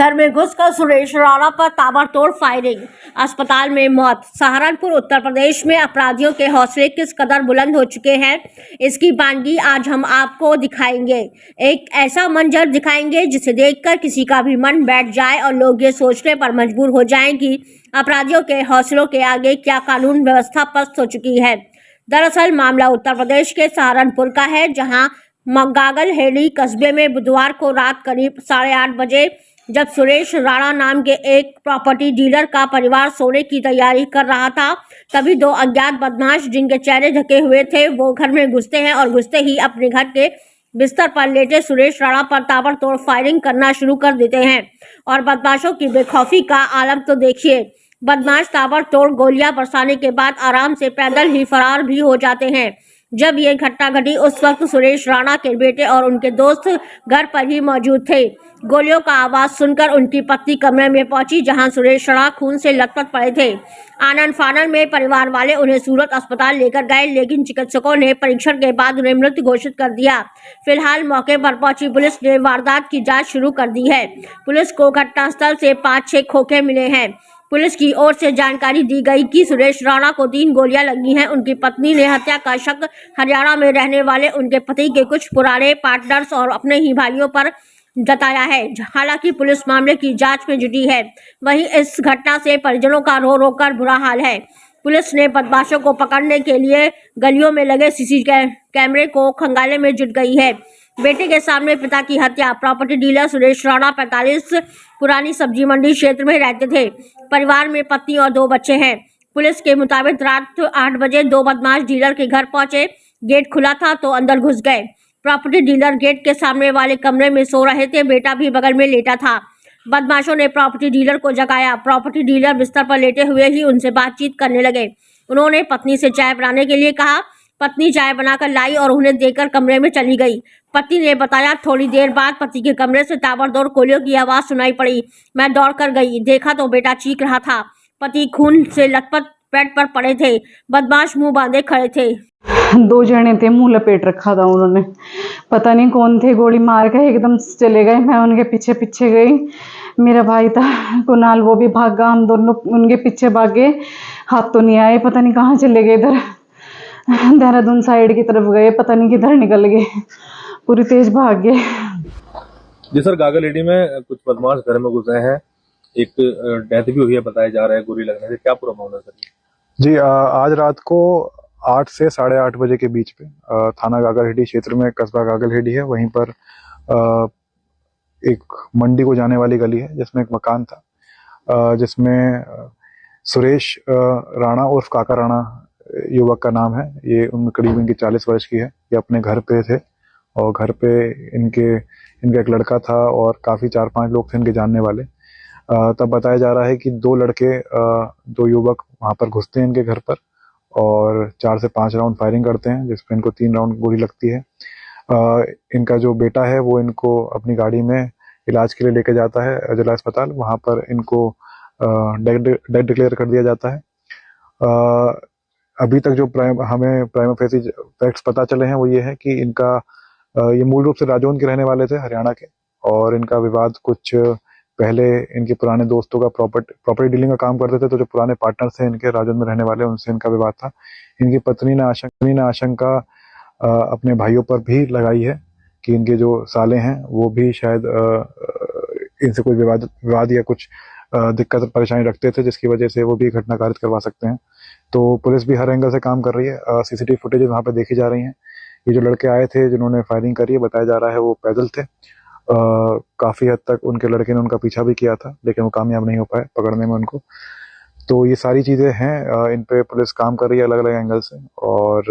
घर में घुसकर सुरेश राणा पर ताबड़तोड़ फायरिंग, अस्पताल में मौत। सहारनपुर उत्तर प्रदेश में अपराधियों के हौसले किस कदर बुलंद हो चुके हैं, इसकी बानगी आज हम आपको दिखाएंगे। एक ऐसा मंजर दिखाएंगे जिसे देखकर किसी का भी मन बैठ जाए और लोग ये सोचने पर मजबूर हो जाएं कि अपराधियों के हौसलों के आगे क्या कानून व्यवस्था पस्त हो चुकी है। दरअसल मामला उत्तर प्रदेश के सहारनपुर का है, जहां गागलहेड़ी कस्बे में बुधवार को रात करीब 8:30 बजे जब सुरेश राणा नाम के एक प्रॉपर्टी डीलर का परिवार सोने की तैयारी कर रहा था, तभी दो अज्ञात बदमाश जिनके चेहरे ढके हुए थे वो घर में घुसते हैं और घुसते ही अपने घर के बिस्तर पर लेटे सुरेश राणा पर ताबड़तोड़ फायरिंग करना शुरू कर देते हैं। और बदमाशों की बेखौफी का आलम तो देखिए। बदमाश ताबड़तोड़ गोलियां बरसाने के बाद आराम से पैदल ही फरार भी हो जाते हैं। जब ये घटना घटी उस वक्त सुरेश राणा के बेटे और उनके दोस्त घर पर ही मौजूद थे। गोलियों का आवाज सुनकर उनकी पत्नी कमरे में पहुंची, जहां सुरेश राणा खून से लथपथ पड़े थे। आनन फानन में परिवार वाले उन्हें सूरत अस्पताल लेकर गए, लेकिन चिकित्सकों ने परीक्षण के बाद उन्हें मृत घोषित कर दिया। फिलहाल मौके पर पहुंची पुलिस ने वारदात की जांच शुरू कर दी है। पुलिस को घटनास्थल से 5-6 खोखे मिले हैं। पुलिस की ओर से जानकारी दी गई कि सुरेश राणा को 3 गोलियां लगी हैं। उनकी पत्नी ने हत्या का शक हरियाणा में रहने वाले उनके पति के कुछ पुराने पार्टनर्स और अपने ही भाइयों पर जताया है। हालांकि पुलिस मामले की जांच में जुटी है। वहीं इस घटना से परिजनों का रो रो कर बुरा हाल है। पुलिस ने बदमाशों को पकड़ने के लिए गलियों में लगे सीसी कैमरे को खंगालने में जुट गई है। बेटे के सामने पिता की हत्या। प्रॉपर्टी डीलर सुरेश राणा 45 पुरानी सब्जी मंडी क्षेत्र में रहते थे। परिवार में पत्नी और 2 बच्चे हैं। पुलिस के मुताबिक रात 8 बजे 2 बदमाश डीलर के घर पहुंचे। गेट खुला था तो अंदर घुस गए। प्रॉपर्टी डीलर गेट के सामने वाले कमरे में सो रहे थे, बेटा भी बगल में लेटा था। बदमाशों ने प्रॉपर्टी डीलर को जगाया। प्रॉपर्टी डीलर बिस्तर पर लेटे हुए ही उनसे बातचीत करने लगे। उन्होंने पत्नी से चाय बनाने के लिए कहा। पत्नी चाय बनाकर लाई और उन्हें देकर कमरे में चली गई। पत्नी ने बताया, थोड़ी देर बाद पति के कमरे से ताबड़तोड़ गोलियों की आवाज सुनाई पड़ी। मैं दौड़कर गई, देखा तो बेटा चीख रहा था। पति खून से लथपथ बेड पर पड़े थे। बदमाश मुंह बांधे खड़े थे। 2 जने थे, मुंह लपेट रखा था उन्होंने। पता नहीं कौन थे, गोली मार के एकदम चले गए। मैं उनके पीछे पीछे गई। मेरा भाई था कुणाल, वो भी भागा। हम दोनों उनके पीछे भागे। हाथ तो नहीं आए, पता नहीं कहाँ चले गए। इधर देहरादून साइड की तरफ गए, पता नहीं किधर निकल गए। पूरी तेज भाग गए। जी सर, गागलहेड़ी में कुछ बदमाश घर में घुसे हैं। एक डेथ भी हुई है, बताया जा रहा है गोली लगने से। क्या पूरा मामला सर? जी, आज रात को 8 से 8:30 बजे के बीच पे थाना गागलहेड़ी क्षेत्र में, कस्बा गागलहेड़ी है, वहीं पर एक मंडी को जाने वाली गली है जिसमें एक मकान था, जिसमें सुरेश राणा उर्फ काका राणा युवक का नाम है। ये उम्र करीब इनकी 40 वर्ष की है। ये अपने घर पे थे और घर पे इनका एक लड़का था और काफ़ी 4-5 लोग थे इनके जानने वाले। तब बताया जा रहा है कि 2 लड़के, 2 युवक वहाँ पर घुसते हैं इनके घर पर और 4 से 5 राउंड फायरिंग करते हैं, जिसमें इनको 3 राउंड गोली लगती है। इनका जो बेटा है वो इनको अपनी गाड़ी में इलाज के लिए लेके जाता है जिला अस्पताल। वहाँ पर इनको डेड डिक्लेयर कर दिया जाता है। अभी तक जो हमें प्राइमा फेसी फैक्ट्स पता चले हैं वो ये है कि इनका ये मूल रूप से राजौंद के रहने वाले थे, हरियाणा के, और इनका विवाद कुछ पहले इनके पुराने दोस्तों का प्रॉपर्टी डीलिंग का काम करते थे, तो जो पुराने पार्टनर्स थे इनके राजौंद में रहने वाले, उनसे इनका विवाद था। इनकी पत्नी ने आशंका अपने भाइयों पर भी लगाई है कि इनके जो साले हैं वो भी शायद इनसे कोई विवाद या कुछ दिक्कत परेशानी रखते थे, जिसकी वजह से वो भी घटना कारित करवा सकते हैं। तो पुलिस भी हर एंगल से काम कर रही है। सीसीटीवी फुटेज वहाँ पे देखी जा रही हैं। ये जो लड़के आए थे जिन्होंने फायरिंग करी है, बताया जा रहा है वो पैदल थे। काफ़ी हद तक उनके लड़के ने उनका पीछा भी किया था, लेकिन वो कामयाब नहीं हो पाए पकड़ने में उनको। तो ये सारी चीज़ें हैं, इन पे पुलिस काम कर रही है अलग अलग एंगल से, और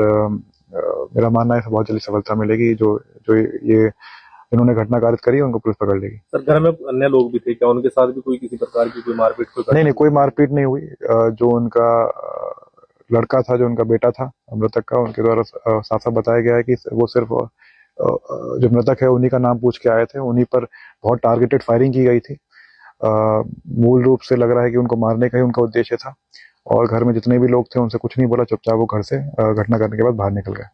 मेरा मानना है बहुत जल्दी सफलता मिलेगी। जो ये इन्होंने घटना कारित करी है उनको पुलिस पकड़ लेगी। सर, घर में अन्य लोग भी थे क्या? उनके साथ भी कोई किसी प्रकार की कोई मारपीट? नहीं, कोई मारपीट नहीं हुई। जो उनका लड़का था, जो उनका बेटा था मृतक का, उनके द्वारा साफ साफ बताया गया है कि वो सिर्फ जो मृतक है उन्हीं का नाम पूछ के आए थे। उन्हीं पर बहुत टारगेटेड फायरिंग की गई थी। मूल रूप से लग रहा है कि उनको मारने का ही उनका उद्देश्य था, और घर में जितने भी लोग थे उनसे कुछ नहीं बोला, चुपचाप वो घर से घटना करने के बाद बाहर निकल गए।